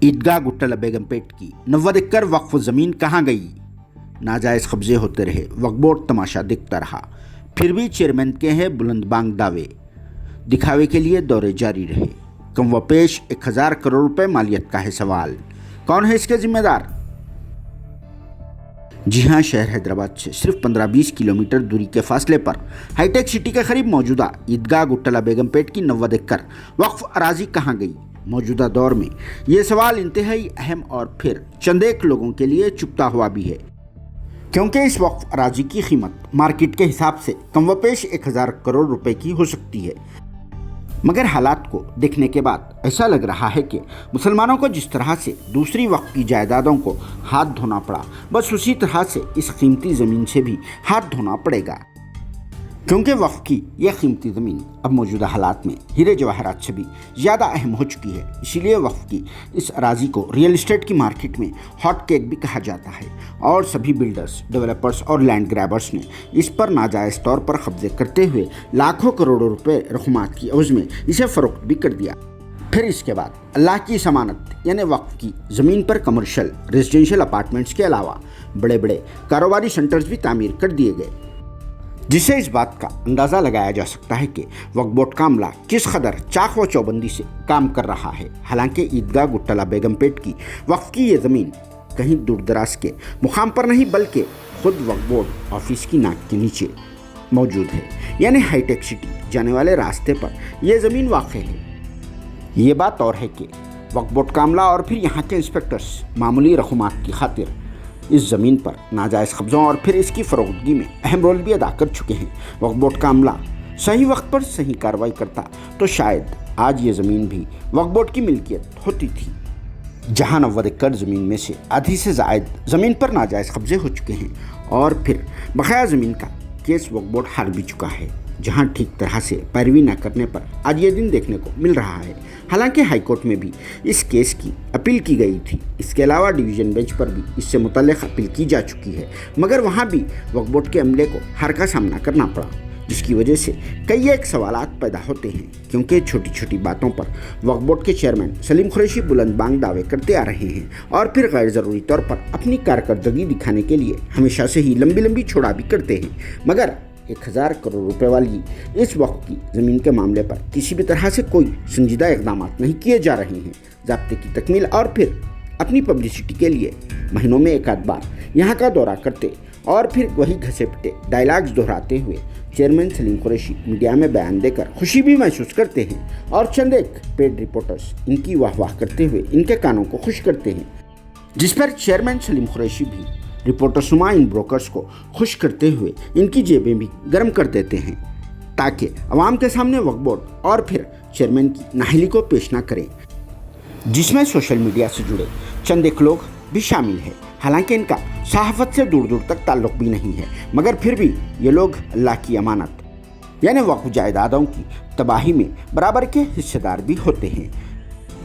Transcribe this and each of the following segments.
ईदगाह गुट्टला बेगमपेट की 90 एकड़ वक्फ ज़मीन कहाँ गई? नाजायज़ कब्जे होते रहे, वक्फ बोर्ड तमाशा देखता रहा, फिर भी चेयरमैन के हैं बुलंद बांग दावे, दिखावे के लिए दौरे जारी रहे। कम व पेश 1000 करोड़ रुपए मालियत का है सवाल, कौन है इसके जिम्मेदार? जी हाँ, शहर हैदराबाद से सिर्फ 15-20 किलोमीटर दूरी के फासले पर हाईटेक सिटी के करीब मौजूदा ईदगाह गुट्टला बेगमपेट की 90 एकड़ वक्फ अराजी कहाँ गई? मौजूदा दौर में ये सवाल इंतहाई अहम और फिर चंदेक लोगों के लिए चुभता हुआ भी है, क्योंकि इस वक्फ अराजी की कीमत मार्केट के हिसाब से कम व पेश 1000 करोड़ रुपए की हो सकती है। मगर हालात को देखने के बाद ऐसा लग रहा है कि मुसलमानों को जिस तरह से दूसरी वक्फ की जायदादों को हाथ धोना पड़ा, बस उसी तरह से इस कीमती ज़मीन से भी हाथ धोना पड़ेगा, क्योंकि वक्फ की यह कीमती ज़मीन अब मौजूदा हालात में हीरे जवाहरात से भी ज़्यादा अहम हो चुकी है। इसीलिए वक्फ की इस अराजी को रियल इस्टेट की मार्केट में हॉट केक भी कहा जाता है और सभी बिल्डर्स, डेवलपर्स और लैंड ग्रैबर्स ने इस पर नाजायज़ तौर पर कब्जे करते हुए लाखों करोड़ों रुपए रकूमात की एवज में इसे फ़रोख्त भी कर दिया। फिर इसके बाद अल्लाह की ज़मानत यानी वक्फ की ज़मीन पर कमर्शियल रेजिडेंशियल अपार्टमेंट्स के अलावा बड़े बड़े कारोबारी सेंटर्स भी तामीर कर दिए गए, जिससे इस बात का अंदाज़ा लगाया जा सकता है कि वक्फ बोर्ड का अमला किस कदर चाक व चौबंदी से काम कर रहा है। हालांकि ईदगाह गुट्टला बेगमपेट की वक्फ की ये ज़मीन कहीं दूर दराज के मुकाम पर नहीं, बल्कि खुद वक्फ बोर्ड ऑफिस की नाक के नीचे मौजूद है, यानी हाईटेक सिटी जाने वाले रास्ते पर यह ज़मीन वाक़ है। ये बात और है कि वक्फ बोर्ड का अमला और फिर यहाँ के इंस्पेक्टर्स मामूली रकूमात की खातिर इस ज़मीन पर नाजायज़ कब्ज़ों और फिर इसकी फ़रोख्तगी में अहम रोल भी अदा कर चुके हैं। वक्फ बोर्ड का अमला सही वक्त पर सही कार्रवाई करता तो शायद आज ये ज़मीन भी वक्फ बोर्ड की मिल्कियत होती थी। जहां 90 एकड़ ज़मीन में से आधी से ज़ायद ज़मीन पर नाजायज़ कब्ज़े हो चुके हैं और फिर बकाया ज़मीन का केस वक्फ बोर्ड हार भी चुका है, जहां ठीक तरह से पैरवी न करने पर आज ये दिन देखने को मिल रहा है। हालांकि हाईकोर्ट में भी इस केस की अपील की गई थी, इसके अलावा डिवीज़न बेंच पर भी इससे मुतल्लिक़ अपील की जा चुकी है, मगर वहां भी वक्फ बोर्ड के अमले को हार का सामना करना पड़ा, जिसकी वजह से कई एक सवालात पैदा होते हैं, क्योंकि छोटी छोटी बातों पर वक्फ बोर्ड के चेयरमैन सलीम कुरैशी बुलंद बांग दावे करते आ रहे हैं और फिर गैर ज़रूरी तौर पर अपनी कारकर्दगी दिखाने के लिए हमेशा से ही लंबी लंबी छोड़ा भी करते हैं। मगर 1000 करोड़ रुपए वाली इस वक्फ की ज़मीन के मामले पर किसी भी तरह से कोई संजीदा इक़दाम नहीं किए जा रहे हैं। ज़ाब्ते की तकमील और फिर अपनी पब्लिसिटी के लिए महीनों में एक आध बार यहाँ का दौरा करते और फिर वही घसे पिटे डायलॉग्स दोहराते हुए चेयरमैन सलीम कुरैशी मीडिया में बयान देकर खुशी भी महसूस करते हैं और चंद एक पेड रिपोर्टर्स इनकी वाह करते हुए इनके कानों को खुश करते हैं, जिस पर चेयरमैन सलीम कुरैशी भी रिपोर्टर्स नुमा इन ब्रोकर्स को खुश करते हुए इनकी जेबें भी गर्म कर देते हैं, ताकि अवाम के सामने वक्फ बोर्ड और फिर चेयरमैन की नाअहली को पेश ना करें, जिसमें सोशल मीडिया से जुड़े चंद एक लोग भी शामिल हैं। हालांकि इनका सहाफ़त से दूर दूर तक ताल्लुक़ भी नहीं है, मगर फिर भी ये लोग अल्लाह की अमानत यानी वक्फ जायदादों की तबाही में बराबर के हिस्सेदार भी होते हैं,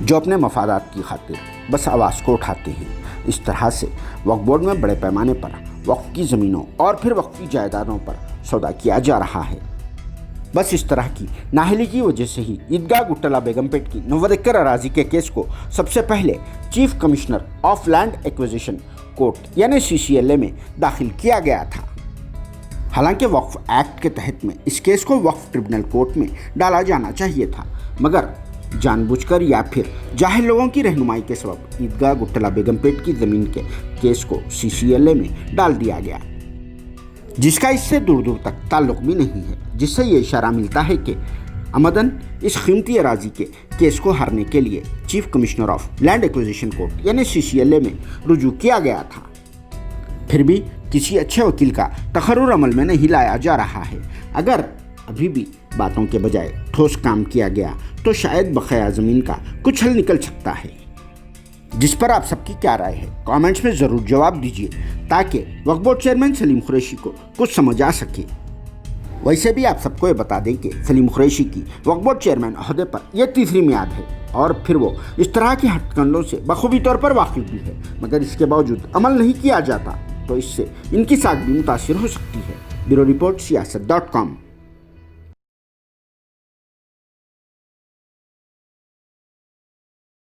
जो अपने मफादात की खातिर बस आवाज़ को उठाते हैं। इस तरह से वक्फ बोर्ड में बड़े पैमाने पर वक्फ की ज़मीनों और फिर वक्फ की जायदादों पर सौदा किया जा रहा है। बस इस तरह की नाअहली की वजह से ही ईदगाह गुट्टला बेगमपेट की 90 एकड़ अराजी के केस को सबसे पहले chief commissioner of land acquisition court यानी CCLA में दाखिल किया गया था। हालांकि वक्फ एक्ट के तहत में इस केस को वक्फ ट्रिब्यूनल कोर्ट में डाला जाना चाहिए था, मगर जानबूझकर या फिर जाहिल लोगों की रहनुमाई के सबब ईदगाह गुट्टला बेगमपेट की ज़मीन के केस को CCLA में डाल दिया गया, जिसका इससे दूर दूर तक ताल्लुक़ भी नहीं है, जिससे ये इशारा मिलता है कि अमदन इस कीमती अराजी के केस को हारने के लिए chief commissioner of land acquisition court यानी CCLA में रुजू किया गया था। फिर भी किसी अच्छे वकील का तकर्रुर अमल में नहीं लाया जा रहा है। अगर अभी भी बातों के बजाय ठोस काम किया गया तो शायद बकाया ज़मीन का कुछ हल निकल सकता है, जिस पर आप सबकी क्या राय है कमेंट्स में ज़रूर जवाब दीजिए, ताकि वक्फ बोर्ड चेयरमैन सलीम कुरैशी को कुछ समझ आ सके। वैसे भी आप सबको ये बता दें कि सलीम कुरैशी की वक्फ बोर्ड चेयरमैन ओहदे पर यह तीसरी मियाद है और फिर वो इस तरह के हथकंडों से बखूबी तौर पर वाकिफ भी है, मगर इसके बावजूद अमल नहीं किया जाता तो इससे इनकी साख भी मुतासिर हो सकती है। Bureau report siyaasat.com।